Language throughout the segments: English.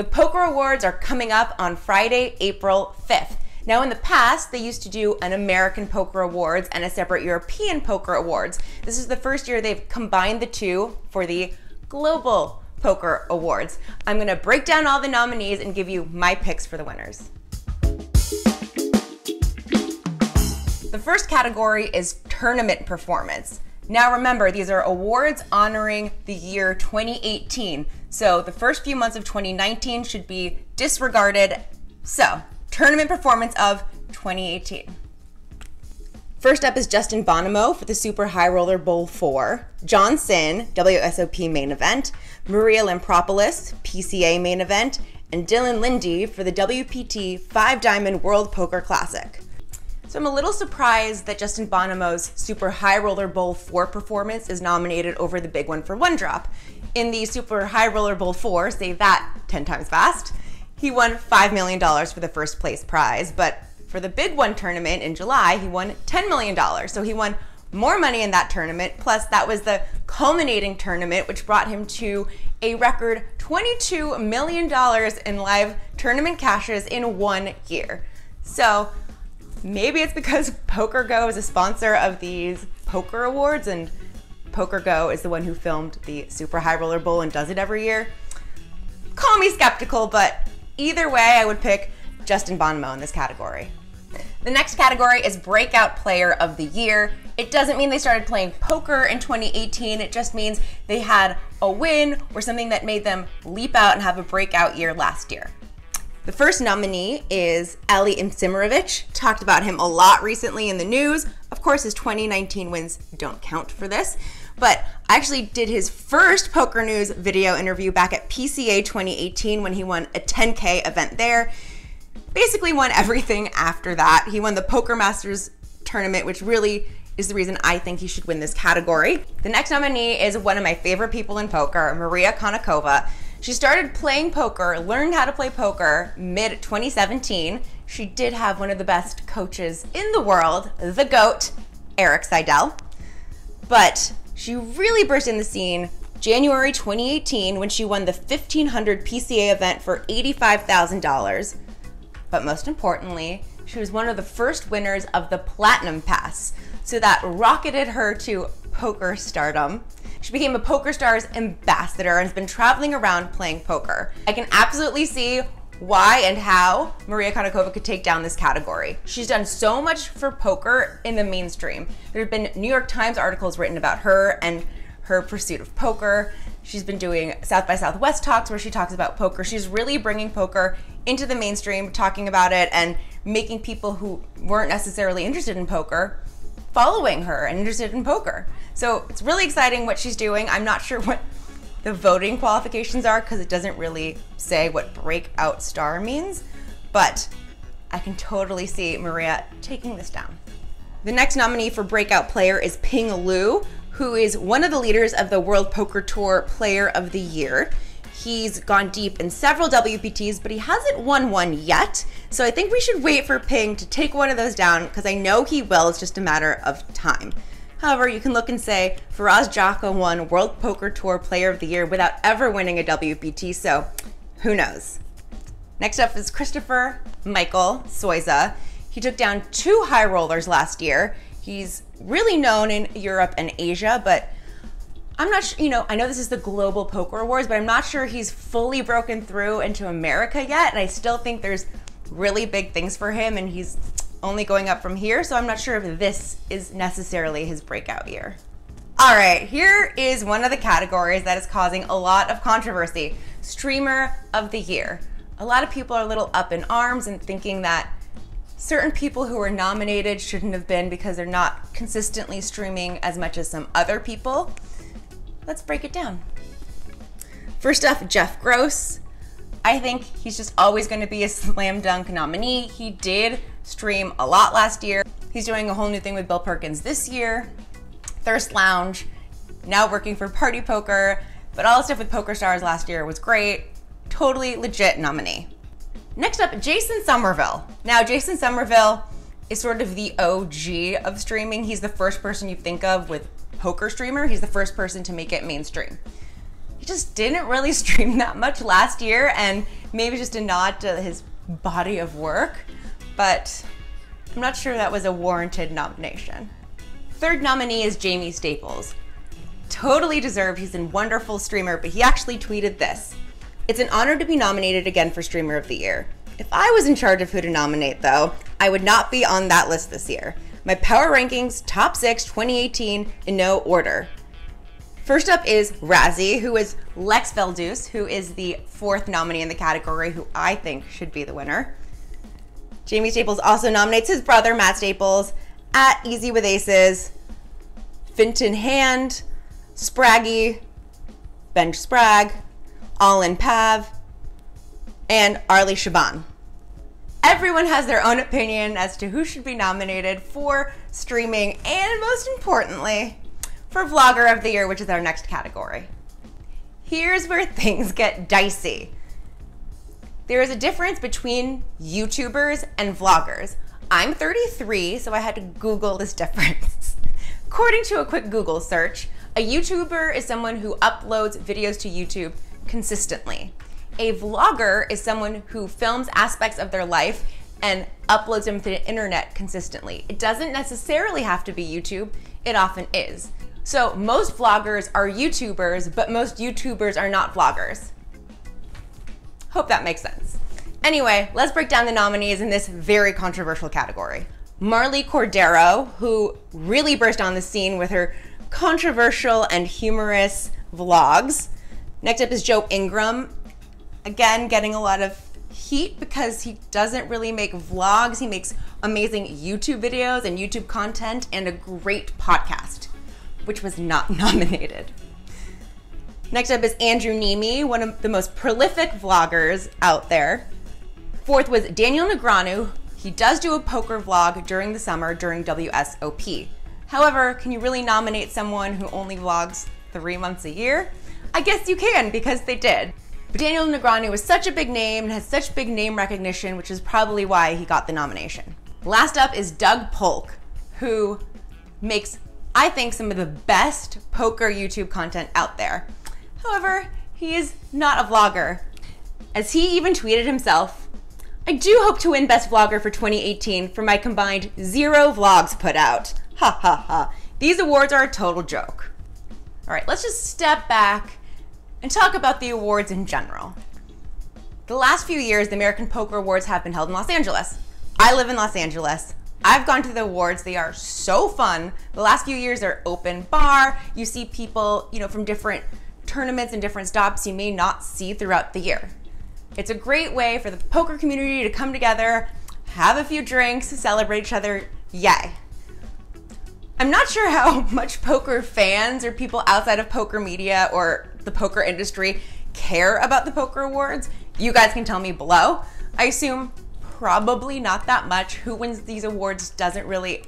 The Poker Awards are coming up on Friday, April 5th. Now, in the past, they used to do an American Poker Awards and a separate European Poker Awards. This is the first year they've combined the two for the Global Poker Awards. I'm gonna break down all the nominees and give you my picks for the winners. The first category is Tournament Performance. Now remember, these are awards honoring the year 2018. So the first few months of 2019 should be disregarded. So, Tournament Performance of 2018. First up is Justin Bonomo for the Super High Roller Bowl 4, John Sin, WSOP Main Event, Maria Lampropoulos, PCA Main Event, and Dylan Lindy for the WPT 5 Diamond World Poker Classic. So I'm a little surprised that Justin Bonomo's Super High Roller Bowl 4 performance is nominated over the big one for One Drop. In the Super High Roller Bowl 4, say that 10 times fast, he won $5 million for the first place prize, but for the Big One tournament in July, he won $10 million. So he won more money in that tournament, plus that was the culminating tournament, which brought him to a record $22 million in live tournament cashes in 1 year. So maybe it's because PokerGo is a sponsor of these poker awards and PokerGo is the one who filmed the Super High Roller Bowl and does it every year. Call me skeptical, but either way, I would pick Justin Bonomo in this category. The next category is Breakout Player of the Year. It doesn't mean they started playing poker in 2018. It just means they had a win or something that made them leap out and have a breakout year last year. The first nominee is Ali Imsimovich. Talked about him a lot recently in the news. Of course, his 2019 wins don't count for this, but I actually did his first PokerNews video interview back at PCA 2018 when he won a 10K event there. Basically won everything after that. He won the Poker Masters tournament, which really is the reason I think he should win this category. The next nominee is one of my favorite people in poker, Maria Konnikova. She started playing poker, learned how to play poker mid-2017. She did have one of the best coaches in the world, the GOAT, Eric Seidel. But she really burst in the scene January 2018 when she won the 1500 PCA event for $85,000. But most importantly, she was one of the first winners of the Platinum Pass. So that rocketed her to poker stardom. She became a PokerStars ambassador and has been traveling around playing poker. I can absolutely see why and how Maria Konnikova could take down this category. She's done so much for poker in the mainstream. There have been New York Times articles written about her and her pursuit of poker. She's been doing South by Southwest talks where she talks about poker. She's really bringing poker into the mainstream, talking about it and making people who weren't necessarily interested in poker following her and interested in poker. So it's really exciting what she's doing. I'm not sure what the voting qualifications are because it doesn't really say what breakout star means, but I can totally see Maria taking this down. The next nominee for Breakout Player is Ping Lu, who is one of the leaders of the World Poker Tour Player of the Year. He's gone deep in several WPTs, but he hasn't won one yet. So I think we should wait for Ping to take one of those down because I know he will. It's just a matter of time. However, you can look and say Faraz Jaka won World Poker Tour Player of the Year without ever winning a WPT, so who knows? Next up is Christopher Michael Soiza. He took down 2 high rollers last year. He's really known in Europe and Asia, but I'm not sure, I know this is the Global Poker Awards, but I'm not sure he's fully broken through into America yet, and I still think there's really big things for him, and he's only going up from here, so I'm not sure if this is necessarily his breakout year. All right, here is one of the categories that is causing a lot of controversy, Streamer of the Year. A lot of people are a little up in arms and thinking that certain people who were nominated shouldn't have been because they're not consistently streaming as much as some other people. Let's break it down. First up, Jeff Gross. I think he's just always going to be a slam dunk nominee. He did stream a lot last year. He's doing a whole new thing with Bill Perkins this year. Thirst Lounge, now working for Party Poker, but all the stuff with PokerStars last year was great. Totally legit nominee. Next up, Jason Somerville. Now, Jason Somerville is sort of the OG of streaming. He's the first person you think of with poker streamer. He's the first person to make it mainstream. he just didn't really stream that much last year, and maybe just a nod to his body of work, but I'm not sure that was a warranted nomination. Third nominee is Jamie Staples. Totally deserved, he's a wonderful streamer, but he actually tweeted this: "It's an honor to be nominated again for Streamer of the Year. If I was in charge of who to nominate though, I would not be on that list this year. My power rankings, top 6 2018 in no order. First up is Razzie, who is Lex Veldhuis, who is the 4th nominee in the category, who I think should be the winner. Jamie Staples also nominates his brother, Matt Staples, at Easy with Aces, Finton Hand, Spraggy, Benj Sprag, All in Pav, and Arlie Shaban. Everyone has their own opinion as to who should be nominated for streaming and, most importantly, for Vlogger of the Year, which is our next category. Here's where things get dicey. There is a difference between YouTubers and vloggers. I'm 33, so I had to Google this difference. According to a quick Google search, a YouTuber is someone who uploads videos to YouTube consistently. A vlogger is someone who films aspects of their life and uploads them to the internet consistently. It doesn't necessarily have to be YouTube, it often is. So most vloggers are YouTubers, but most YouTubers are not vloggers. Hope that makes sense. Anyway, let's break down the nominees in this very controversial category. Marley Cordero, who really burst on the scene with her controversial and humorous vlogs. Next up is Joe Ingram, again getting a lot of heat because he doesn't really make vlogs. He makes amazing YouTube videos and YouTube content and a great podcast, which was not nominated. Next up is Andrew Nemi, one of the most prolific vloggers out there. 4th was Daniel Negreanu. He does do a poker vlog during the summer during WSOP. However, can you really nominate someone who only vlogs 3 months a year? I guess you can, because they did. But Daniel Negreanu is such a big name and has such big name recognition, which is probably why he got the nomination. Last up is Doug Polk, who makes, I think, some of the best poker YouTube content out there. However, he is not a vlogger. As he even tweeted himself, "I do hope to win Best Vlogger for 2018 for my combined 0 vlogs put out. Ha ha ha. These awards are a total joke." All right, let's just step back and talk about the awards in general. The last few years, the American Poker Awards have been held in Los Angeles. I live in Los Angeles. I've gone to the awards. They are so fun. The last few years are open bar. You see people, from different tournaments and different stops you may not see throughout the year. It's a great way for the poker community to come together, have a few drinks, celebrate each other. Yay. I'm not sure how much poker fans or people outside of poker media or the poker industry care about the poker awards. You guys can tell me below. I assume probably not that much. Who wins these awards doesn't really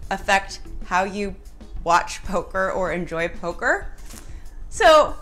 affect how you watch poker or enjoy poker. So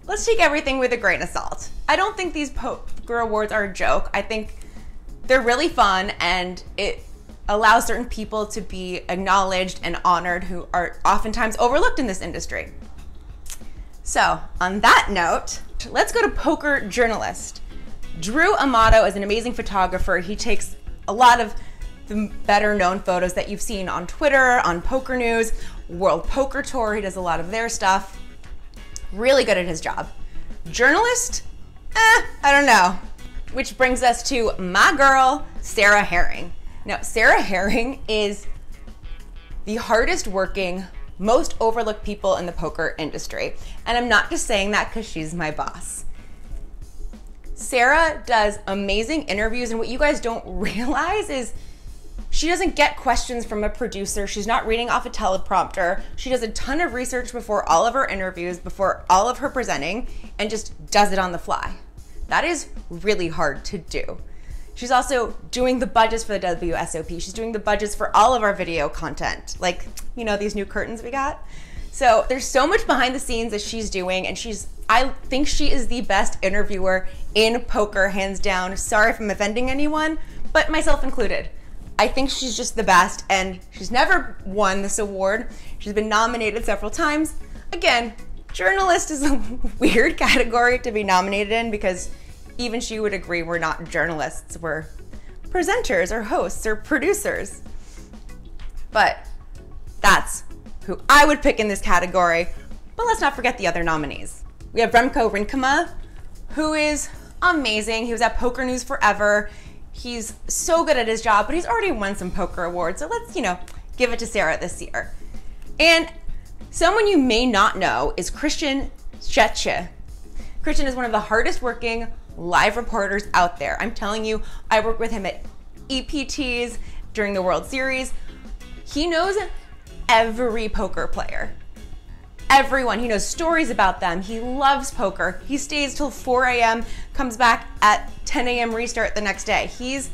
let's take everything with a grain of salt. I don't think these poker awards are a joke. I think they're really fun, and it allows certain people to be acknowledged and honored who are oftentimes overlooked in this industry. So on that note, let's go to poker journalist. Drew Amato is an amazing photographer. He takes a lot of the better known photos that you've seen on Twitter, on PokerNews, World Poker Tour. He does a lot of their stuff. Really good at his job. Journalist? I don't know. Which brings us to my girl, Sarah Herring. Now, Sarah Herring is the hardest working, most overlooked people in the poker industry. And I'm not just saying that because she's my boss. Sarah does amazing interviews, and what you guys don't realize is she doesn't get questions from a producer. She's not reading off a teleprompter. She does a ton of research before all of her interviews, before all of her presenting, and just does it on the fly. That is really hard to do. She's also doing the budgets for the WSOP. She's doing the budgets for all of our video content, like, these new curtains we got. So there's so much behind the scenes that she's doing, and I think she is the best interviewer in poker, hands down. Sorry if I'm offending anyone, but myself included. I think she's just the best, and she's never won this award. She's been nominated several times. Again, Journalist is a weird category to be nominated in because even she would agree we're not journalists, we're presenters or hosts or producers. But that's who I would pick in this category. But let's not forget the other nominees. We have Remco Rinkema, who is amazing. He was at PokerNews forever. He's so good at his job, but he's already won some poker awards. So let's, give it to Sarah this year. And someone you may not know is Kristen Bicknell. Kristen is one of the hardest working live reporters out there. I'm telling you, I worked with him at EPTs during the World Series. He knows every poker player. Everyone. He knows stories about them. He loves poker. He stays till 4 a.m., comes back at 10 a.m. restart the next day. He's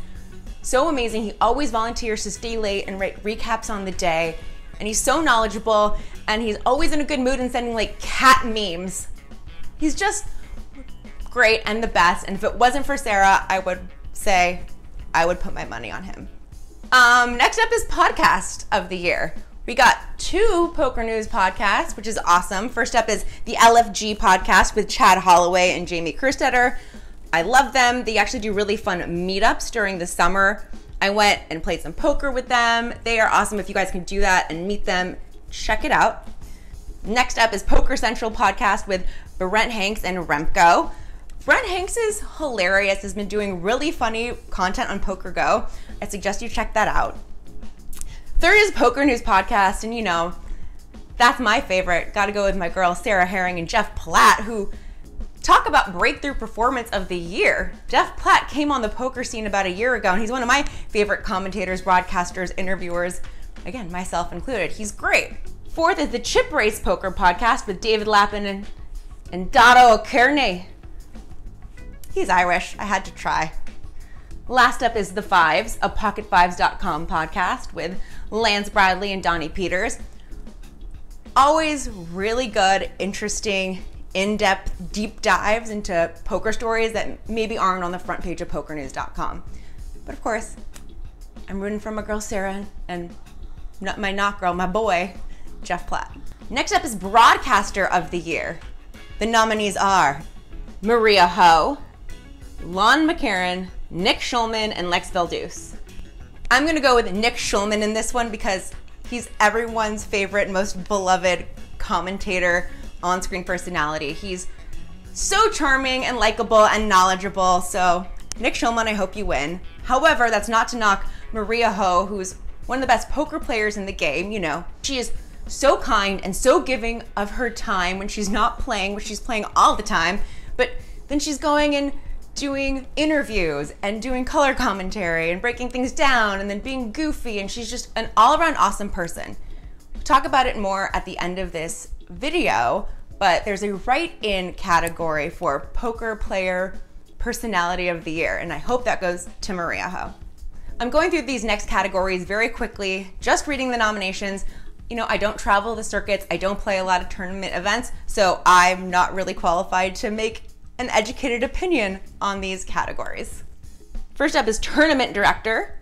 so amazing. He always volunteers to stay late and write recaps on the day. And he's so knowledgeable, and he's always in a good mood and sending like cat memes. He's just great and the best. And if it wasn't for Sarah, I would say I would put my money on him. Next up is Podcast of the Year. We got 2 PokerNews podcasts, which is awesome. First up is the LFG podcast with Chad Holloway and Jamie Kerstetter. I love them. They actually do really fun meetups during the summer. I went and played some poker with them. They are awesome. If you guys can do that and meet them, check it out. Next up is Poker Central podcast with Brent Hanks and Remco. Brent Hanks is hilarious, has been doing really funny content on Poker Go. I suggest you check that out. Third is PokerNews podcast, and that's my favorite. Gotta go with my girl Sarah Herring and Jeff Platt, who talk about breakthrough performance of the year. Jeff Platt came on the poker scene about a year ago, and he's one of my favorite commentators, broadcasters, interviewers, again, myself included. He's great. Fourth is the Chip Race Poker podcast with David Lappin and Dado O'Kearney. He's Irish, I had to try. Last up is The Fives, a pocketfives.com podcast with Lance Bradley and Donnie Peters. Always really good, interesting, in-depth, deep dives into poker stories that maybe aren't on the front page of pokernews.com. But of course, I'm rooting for my girl Sarah and my boy, Jeff Platt. Next up is Broadcaster of the Year. The nominees are Maria Ho, Lon McCarran, Nick Schulman, and Lex Veldhuis. I'm gonna go with Nick Schulman in this one because he's everyone's favorite, most beloved commentator, on-screen personality. He's so charming and likable and knowledgeable, so Nick Schulman, I hope you win. However, that's not to knock Maria Ho, who's one of the best poker players in the game, She is so kind and so giving of her time when she's not playing, which she's playing all the time, but then she's going and doing interviews and doing color commentary and breaking things down and then being goofy, and she's just an all-around awesome person. We'll talk about it more at the end of this video, but there's a write-in category for Poker Player Personality of the Year, and I hope that goes to Maria Ho. I'm going through these next categories very quickly, just reading the nominations. I don't travel the circuits, I don't play a lot of tournament events, so I'm not really qualified to make an educated opinion on these categories. First up is Tournament Director.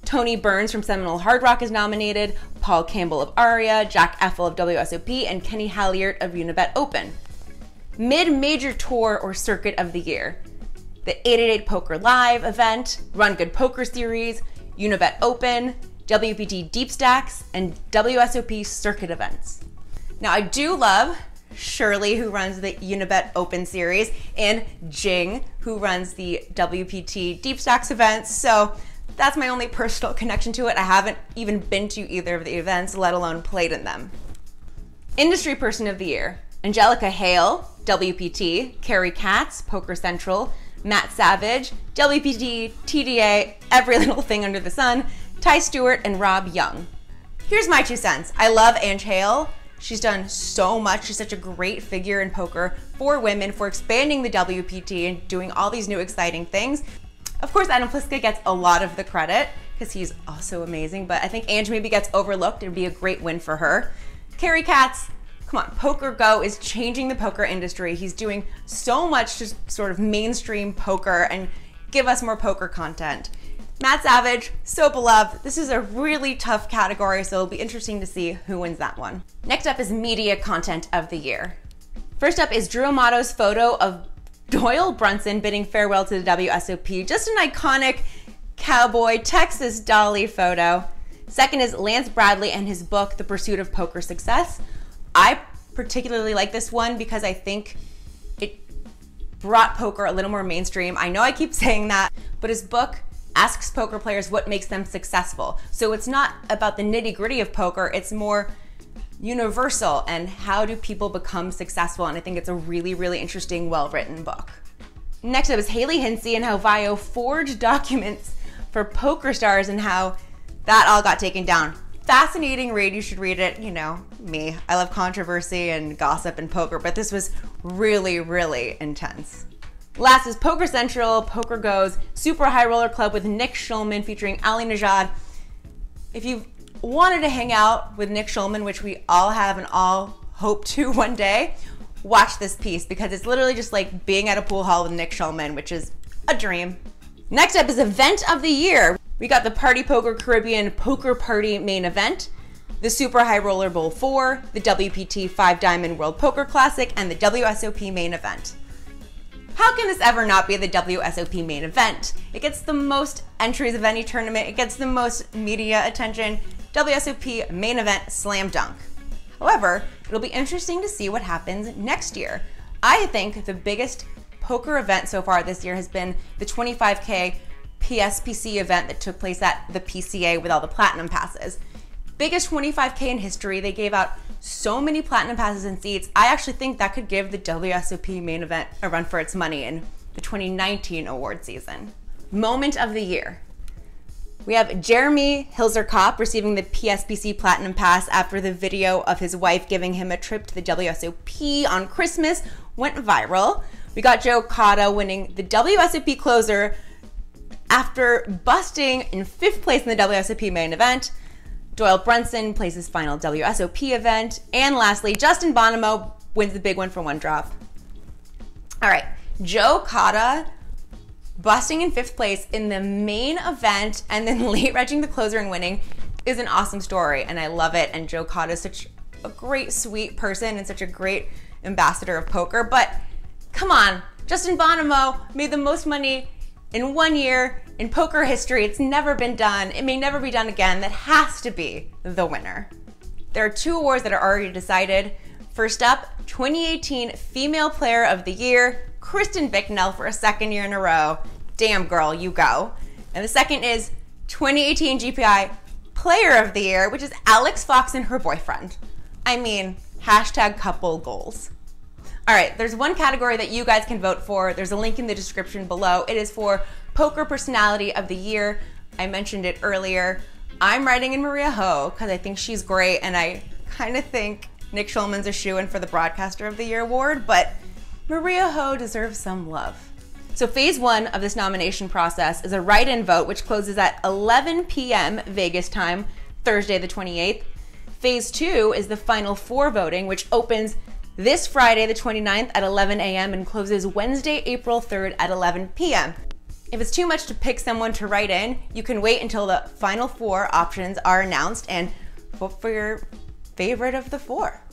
Tony Burns from Seminole Hard Rock is nominated, Paul Campbell of Aria, Jack Effel of WSOP, and Kenny Halliard of Unibet Open. Mid-Major Tour or Circuit of the Year. The 888 Poker Live event, Run Good Poker Series, Unibet Open, WPT Deep Stacks, and WSOP Circuit events. Now I do love Shirley, who runs the Unibet Open Series, and Jing, who runs the WPT Deep Stacks events, so that's my only personal connection to it. I haven't even been to either of the events, let alone played in them. Industry Person of the Year. Angelica Hale, WPT, Carrie Katz, Poker Central, Matt Savage, WPT, TDA, every little thing under the sun, Ty Stewart, and Rob Young. Here's my 2 cents. I love Ange Hale. She's done so much. She's such a great figure in poker for women, for expanding the WPT and doing all these new exciting things. Of course, Adam Pliska gets a lot of the credit because he's also amazing, but I think Ange maybe gets overlooked. It'd be a great win for her. Carrie Katz, come on, Poker Go is changing the poker industry. He's doing so much to sort of mainstream poker and give us more poker content. Matt Savage, so beloved. This is a really tough category, so it'll be interesting to see who wins that one. Next up is Media Content of the Year. First up is Drew Amato's photo of Doyle Brunson bidding farewell to the WSOP. Just an iconic cowboy Texas Dolly photo. Second is Lance Bradley and his book, The Pursuit of Poker Success. I particularly like this one because I think it brought poker a little more mainstream. I know I keep saying that, but his book asks poker players what makes them successful. So it's not about the nitty-gritty of poker, it's more universal and how do people become successful, and I think it's a really, really interesting, well-written book. Next up is Haley Hinsey and how Vio forged documents for poker stars and how that all got taken down. Fascinating read, you should read it. You know, me, I love controversy and gossip and poker, but this was really, really intense. Last is Poker Central, Poker Go's Super High Roller Club with Nick Schulman featuring Ali Najad. If you've wanted to hang out with Nick Schulman, which we all have and all hope to one day, watch this piece because it's literally just like being at a pool hall with Nick Schulman, which is a dream. Next up is Event of the Year. We got the Party Poker Caribbean Poker Party main event, the Super High Roller Bowl 4, the WPT 5 Diamond World Poker Classic, and the WSOP main event. How can this ever not be the WSOP main event? It gets the most entries of any tournament, it gets the most media attention. WSOP main event, slam dunk. However, it'll be interesting to see what happens next year. I think the biggest poker event so far this year has been the 25K PSPC event that took place at the PCA with all the platinum passes. Biggest 25K in history. They gave out so many platinum passes and seats. I actually think that could give the WSOP main event a run for its money in the 2019 award season. Moment of the year. We have Jeremy Hilzer-Kopp receiving the PSPC Platinum Pass after the video of his wife giving him a trip to the WSOP on Christmas went viral. We got Joe Cotta winning the WSOP Closer after busting in 5th place in the WSOP main event. Doyle Brunson plays his final WSOP event. And lastly, Justin Bonomo wins the big one for one drop. All right, Joe Cotta busting in 5th place in the main event and then late regging the closer and winning is an awesome story, and I love it. And Joe Cotta is such a great, sweet person and such a great ambassador of poker. But come on, Justin Bonomo made the most money in 1 year in poker history. It's never been done. It may never be done again. That has to be the winner. There are 2 awards that are already decided. First up, 2018 Female Player of the Year, Kristen Bicknell for a 2nd year in a row. Damn girl, you go. And the second is 2018 GPI Player of the Year, which is Alex Foxen, her boyfriend. I mean, hashtag couple goals. All right, there's one category that you guys can vote for. There's a link in the description below. It is for Poker Personality of the Year. I mentioned it earlier. I'm writing in Maria Ho because I think she's great, and I kind of think Nick Schulman's a shoo-in for the Broadcaster of the Year award, but Maria Ho deserves some love. So phase 1 of this nomination process is a write-in vote, which closes at 11 p.m. Vegas time, Thursday the 28th. Phase 2 is the final 4 voting, which opens this Friday the 29th at 11 a.m. and closes Wednesday, April 3rd at 11 p.m. If it's too much to pick someone to write in, you can wait until the final 4 options are announced and vote for your favorite of the 4.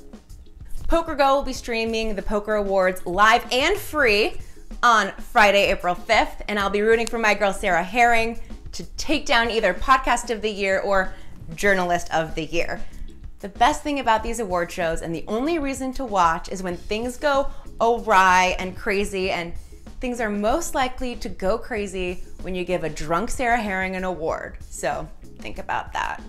PokerGo will be streaming the Poker Awards live and free on Friday, April 5th, and I'll be rooting for my girl Sarah Herring to take down either Podcast of the Year or Journalist of the Year. The best thing about these award shows, and the only reason to watch, is when things go awry and crazy, and things are most likely to go crazy when you give a drunk Sarah Herring an award. So think about that.